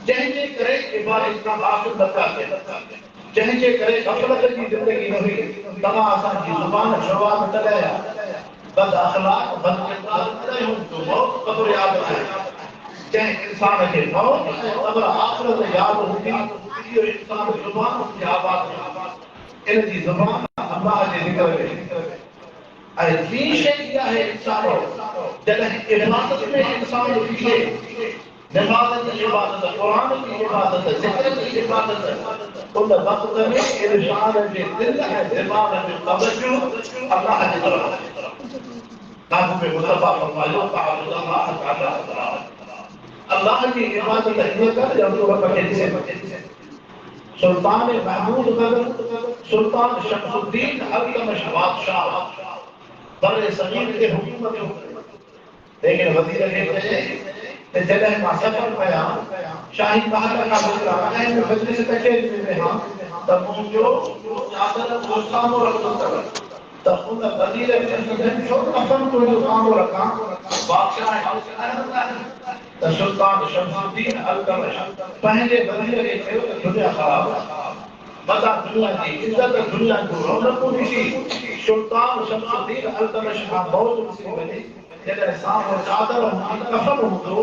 जंहिंजे करे इबादत का आखिर नथा थियनि जंहिंजे करे ग़फ़लत जी ज़िंदगी न हुई तव्हां असांजी ज़ुबान जवाब टॻाया बद अख़लाक़ बद किरदार तॾहिं जो मौत कब्र यादि आहे जंहिं इंसान खे मौत ऐं क़ब्र आखिरत यादि हूंदी इहो इंसान ज़ुबान जी आवाज़ इन जी ज़ुबान अल्लाह जे ज़िक्र में ऐं ॿी शइ इहा आहे इंसानो जॾहिं इबादत में इंसान बीहे नमाज़ की इबादत कुरान की इबादत ज़िक्र की इबादत उन वक़्त में इंसान जे दिल ऐं दिमाग़ में तवज्जो अल्लाह जी तरफ़ महबूब मुस्तफा फरमायो ताअबुदल्लाह तआला अल्लाह की इबादत करने का जब तो बचे से सुल्तान महमूद गजल सुल्तान शमसुद्दीन अल्तमश बादशाह बर्रे सगीर के हुकूमत लेकिन वजीर के जगह मां सफर कया शाही बहादुर का बुला है बजने से तके में हां तब मुझो चादर को सामो रखो तब उन वजीर के जो अपन को जो काम रखा बादशाह तो सुल्तान शमसुद्दीन अल्तमश पहले वजीर के दुनिया खराब मजा दुनिया की इज्जत दुनिया को रौनक निशी सुल्तान शमसुद्दीन अल्तमश का बहुत मुसीबत जैसे सांप और चादर और कफन हो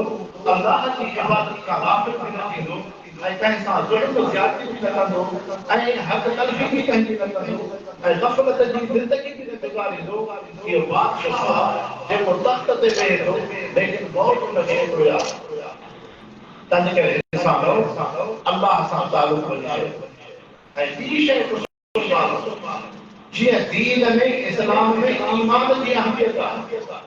अल्लाह की इबादत का गाफिल भी न थींदो ऐं कंहिं सां ज़ुल्म ज़्यादती बि न कंदो ऐं हक़ तलफ़ी बि कंहिंजी न कंदो ऐं ग़फ़लत जी ज़िंदगी बि न गुज़ारींदो इहो बादशाह जेको तख़्त ते वेहे थो लेकिन मौत हुनखे एतिरो यादि तंहिंजे करे इंसानु अल्लाह सां तालुक़ वठी ऐं ॿी शइ कुझु जीअं दीन में इस्लाम में ईमान जी अहमियत आहे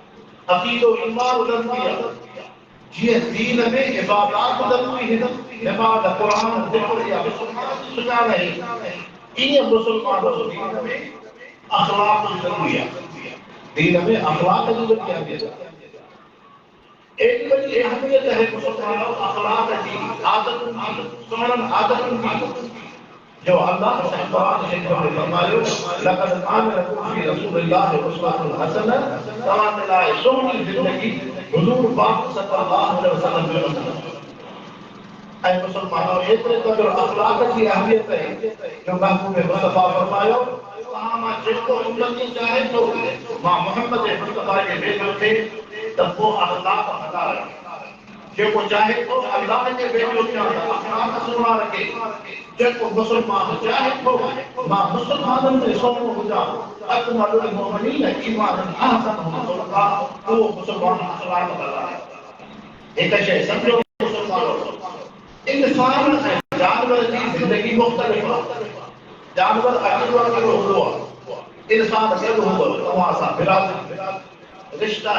अक़ीदो ईमान ज़रूरी आहे जीअं दीन में इबादत ज़रूरी आहिनि इबादत क़ुरान ज़िक्र या मुसलमान सुञाण ईअं मुसलमान दीन में अख़लाक़ ज़रूरी आहे दीन में अख़लाक़ जी वॾी अहमियत आहे एॾी वॾी अहमियत है मुसलमान अख़लाक़ जी आदतुनि जी सुहिणनि आदतुनि जी जो अल्लाह कुरान में फरमायो लक़द कान लकुम फी रसूलिल्लाहि उस्वतुन हसना तव्हां लाइ सुहिणी ज़िंदगी हुज़ूर पाक सल्लल्लाहु अलैहि वसल्लम में ऐं मुसलमानों एतिरे क़दुरु अख़लाक़ जी अहमियत है जो महबूब मुस्तफ़ा फरमायो तव्हां मां जेको उन्नति चाहे थो मां मोहम्मद मुस्तफ़ा जे वेझो थे त पोइ अख़लाक़ हलाल जेको चाहे तो अल्लाह के वेझो थिया अख़लाक़ सुहिणा रखे जेको मुसलमान चाहे तो मां मुसलमाननि में सुहिणो हुजां अकमलुल मोमिनीन ईमानन अहसनुहुम ख़ुलक़ा उहो मुसलमान इस्लाम वारा हिकु शइ सम्झो मुसलमानों इंसान ऐं जानवर जी ज़िंदगी मुख़्तलिफ़ आहे जानवर अकेलो अकेलो हूंदो आहे इंसान गॾु हूंदो तव्हां सां बिरादरी रिश्ता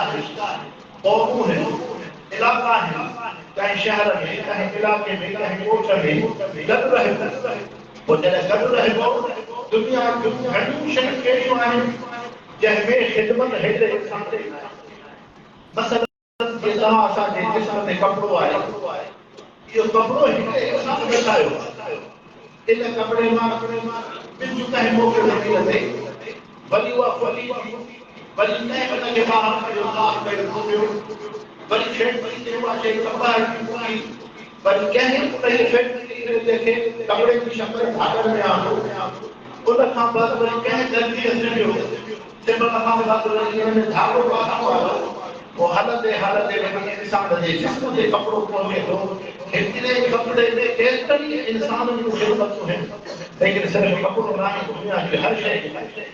क़ौमूं आहिनि इलाका है कहीं शहर में कहीं इलाके में कहीं कोठ में गॾु रहे वो जॾहिं गॾु रहिबो दुनिया जूं घणियूं शयूं कहिड़ियूं आहिनि जंहिंमें ख़िदमत हेॾे इंसान ते मसलन जेका असांजे जिस्म ते कपिड़ो आहे इहो कपिड़ो हिकु इंसान वेठायो इन कपिड़े मां ॿिजु कंहिं मौक़े ते मिलंदे वरी उहा फली वरी कंहिं हुनखे ॿाहिरि कढियो साफ़ कयो बड़ी फैक्ट्री से हुआ से कपड़ा की बड़ी कहीं पहले फैक्ट्री से देखे कपड़े की शक्ल भागर में आ उन का बाद बड़ी कहीं जल्दी अंदर हो से बड़ा बात रही में धागो वाला हुआ वो हालत में इंसान दे जिसको दे कपड़ों को में तो इतने कपड़े में केतरी इंसान को खिदमत है लेकिन सिर्फ कपड़ों ना दुनिया की हर शय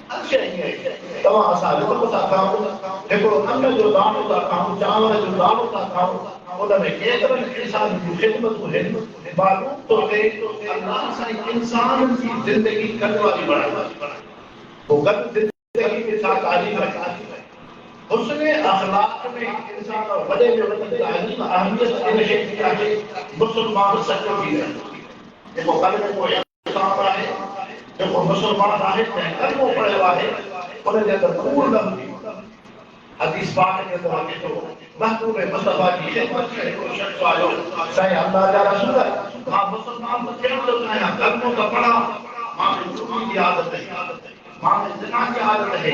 तव्हां असां रिज़्क़ था खाऊं हिकिड़ो अन्न जो दाणो था खाऊं चांवर जो दाणो था खाऊं उन में केतिरनि इंसान जूं ख़िदमतूं आहिनि मालूम थो थिए अल्लाह साईं इंसान जी ज़िंदगी गॾु वारी बणाई पोइ गॾु ज़िंदगी के साथ तालीम रखी हुस्न अख़लाक़ में इंसान वॾे में वॾी तालीम अहमियत इन शइ जी आहे मुस्लमान सचो थी रहे जेको कल्ह में कोई इंसान आहे जेको मुसलमान आहे तंहिं कलमो पढ़ियो आहे उनजे अंदरि कूड़ न हूंदी हदीस पाक जे अंदरि अचे थो महबूब मुस्तफ़ा जी ख़िदमत में हिकिड़ो शख़्स आयो साईं अल्लाह जा रसूल मां मुसलमान तो थियण थो चाहियां कलमो त पढ़ा मां में जुर्म जी आदत है मां में ज़िना की आदत है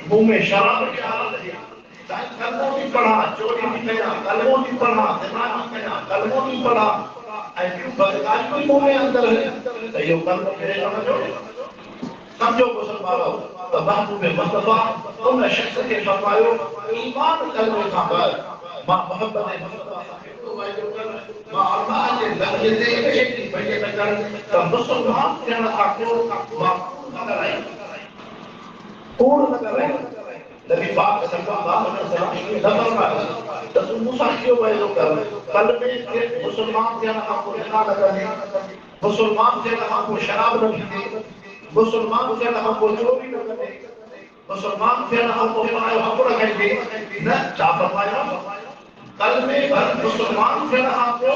मुंह में शराब की आदत है साईं कलमो भी पढ़ा चोरी भी कयां कलमो भी पढ़ा ज़िना भी कयां कलमो भी पढ़ा ऐं बदकारी कोई मुंह में अंदर है त इहो कलमो कहिड़े कम जो समझो मुसलमानो तो महबूब मुस्तफ़ा उन शख्स के फरमायो ईमान कलमे खां बाद मां मोहब्बत मुस्तफ़ा मां अल्लाह जे लफ़्ज़ ते एतिरी बैत कर त मुसलमान थियण खां पोइ मां कूड़ न कराई नबी पाक सल्लल्लाहु अलैहि वसल्लम ने फरमाया त तू मूंसां इहो वाइदो कर कलमे के मुसलमान थियण खां पोइ ज़िना न कजे मुसलमान थियण खां पोइ शराब न पीते मुसलमान थियण खां पोइ चोरी न करे मुसलमान थियण खां पोइ पाण हक़ न खाइजे न छा फरमायो कलमे भर मुसलमान थियण खां पोइ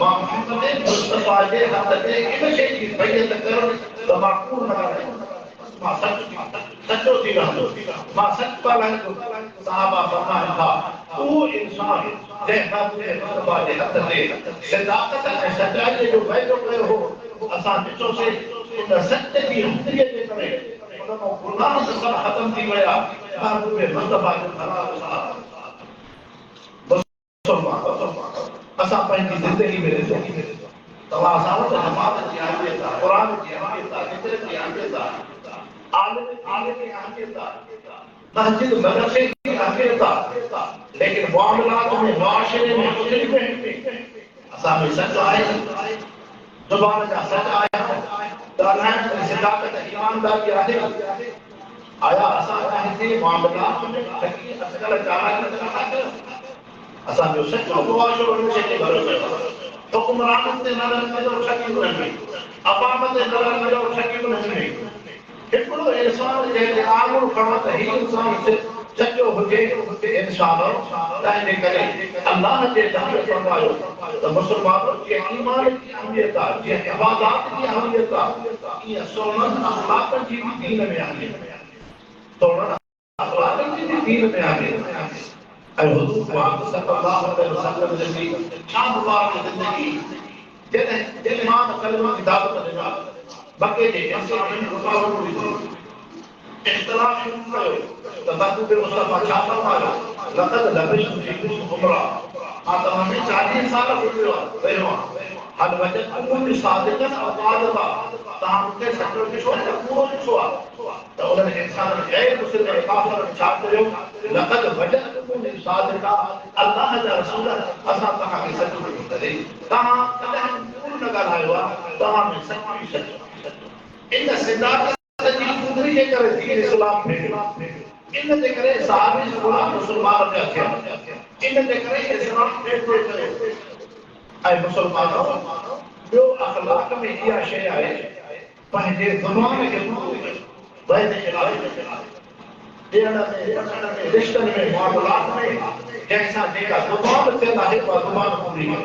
मां मोहम्मद मुस्तफा जे हथ ते इन शइ जी बैत करण त मां कूड़ न ॻाल्हाईंदुमि, मां सचो थी रहंदो, मां सच ॻाल्हाईंदो। साहबा फरमाइनि था उहो इंसान जंहिं मुस्तफा जे हथ ते सिदाक़त ऐं सचाईअ जो वाइदो कयो हो, असां ॾिठोसीं उन सच जी हूंदीअ जे करे उन मां गुनाह सभु ख़तम थी विया। महबूब मुस्तफा जो असां पंहिंजी ज़िंदगी में ॾिसो तव्हां असां वटि नमाज़ जी अहमियत आहे, क़ुर जी अहमियत आहे, ज़िक्र जी अहमियत आहे, आलिम जी अहमियत आहे, मस्जिद मदरसे जी अहमियत आहे, लेकिन मामलात में मुआशरे में कुझु में असां में सच आहे, ज़ुबान जा सच आया, ॻाल्हाइण में सिदाक़त ईमानदारी आहे। आया असां हिते मामलात में ठगी अटकल चालाकी नथा कयूं? असांजो सचो मुआशरो इन शइ ते भरोसो आहे। हुकुमराननि ते नज़र नज़र ठगियूं न हुई, अवाम ते नज़र नज़र ठगियूं न हुई। हिकिड़ो इंसान जंहिंखे आङुर खणो त हीउ इंसान सचो हुजे इंसानो, तंहिंजे करे अल्लाह जे नबी फरमायो त मुसलमाननि खे ईमान जी अहमियत आहे, जीअं इबादत जी अहमियत आहे, ईअं सोननि अख़लाक़नि जी बि दीन में अहमियत आहे। सोननि अख़लाक़नि जी बि दीन में अहमियत आहे। ऐं हुज़ूर पाक सल्लल्लाहु अलैहि वसल्लम जी शान मुबारक ज़िंदगी जॾहिं ईमान कलमे जी दावत ॾिना, मके जे इंसाननि रुकावट हुई, इख़्तिलाफ़ शुरू कयो त महबूब मुस्तफा छा फरमायो, लक़द लबिस्तु फ़ीकुम उमरा, मां तव्हां में 40 साल गुज़रियो रहियो आहियां, हल वजदतुम सादिक़न अव काज़िबा, तव्हां मूंखे सचो ॾिठो त कूड़ो ॾिठो आहे? त उन्हनि इंसाननि गैर मुस्लिम काफ़िरनि छा कयो, लक़द वजदतुम सादिक़ा, अल्लाह जा रसूल असां तव्हांखे सचो ॾिठो तॾहिं तव्हां कॾहिं कूड़ न ॻाल्हायो आहे, तव्हां में सच ई सच। इन सिदाक़त जी पूरी जे करे दीन इस्लाम फैलियो, इन जे करे साहबी गुलाम मुसलमान थिया, इन जे करे इस्लाम फैलियो कयो। ऐं मुसलमानों ॿियो अख़लाक में इहा शइ आहे, पंहिंजे ज़ुबान खे पूरो कयो, वैद इलाही ॾियण में, वठण में, रिश्तनि में, मामलात में, जंहिंसां जेका ज़ुबान थियल आहे उहा ज़ुबान पूरी कयो।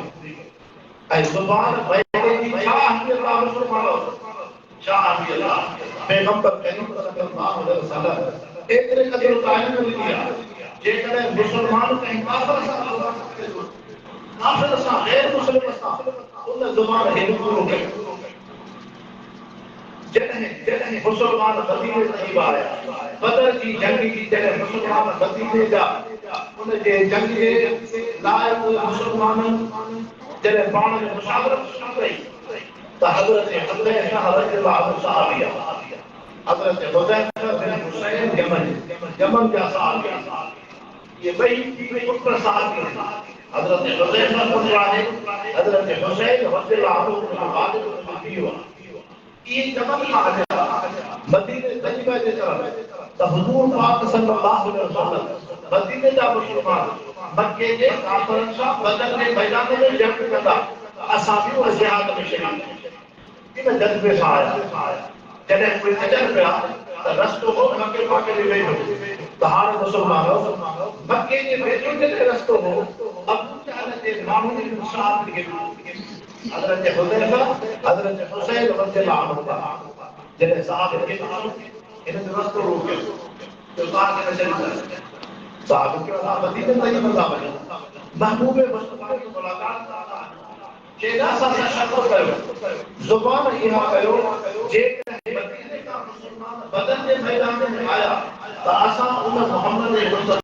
ऐं ज़ुबान वैद जी छा अहमियत आहे मुसलमानों, छा अहमियत आहे? पैगंबर करीम सल्लल्लाहु अलैहि वसल्लम एतिरे क़दुरु तालीम ॾिनी आहे, जेकॾहिं मुसलमान कंहिं काफ़िर सां गैर मुस्लिम सां उन ज़ुबान खे पूरो कयो। जॾहिं मुसलमान मदीने तइब आया, बदर जी जंग जी जॾहिं मुसलमान मदीने जा उन जे जंग जे लाइ मुसलमाननि जॾहिं पाण में मुशावरत शुरू कई त हज़रत हुज़ैफ़ा रज़ियल्लाहु अन्हु सहाबी आहे, हज़रत हुज़ैफ़ा बिन हुसैन यमन जा सहाबी, ये ॿई पुट सहाबी आहिनि। हज़रत हुज़ैफ़ा पुट आहे, हज़रत हुसैन रज़ियल्लाहु अन्हु गालिब जो पीउ आहे। इहे यमन खां आया मदीने तइबा जे तरफ़, त हुज़ूर पाक सल्लल्लाहु अलैहि वसल्लम मदीने जा मुसलमान मके जे काफ़िरनि सां बदर जे मैदान में जंग कंदा, असां बि उन जिहाद में शरीक इन जज़्बे सां आया। जॾहिं कोई अचनि पिया त रस्तो हो मके पाके जे वेझो, त हाणे मुसलमानों मके जे वेझो जॾहिं रस्तो हो, अबू जहल जे माण्हुनि जी साथ खे हज़रत हुज़ैफ़ा हज़रत हुसैन रज़ियल्लाहु अन्हु जॾहिं साहब खे इन जो रस्तो रोकियो त तव्हांखे न छॾींदा, साहब खे असां मदीने ताईं नथा वञूं, महबूब मुस्तफा जी मुलाक़ात कंदा केॾा सारा शर्त कयो, ज़ुबान इहा कयो, जेकॾहिं मदीने खां मुसलमान बदर जे मैदान में आया त असां उन मोहम्मद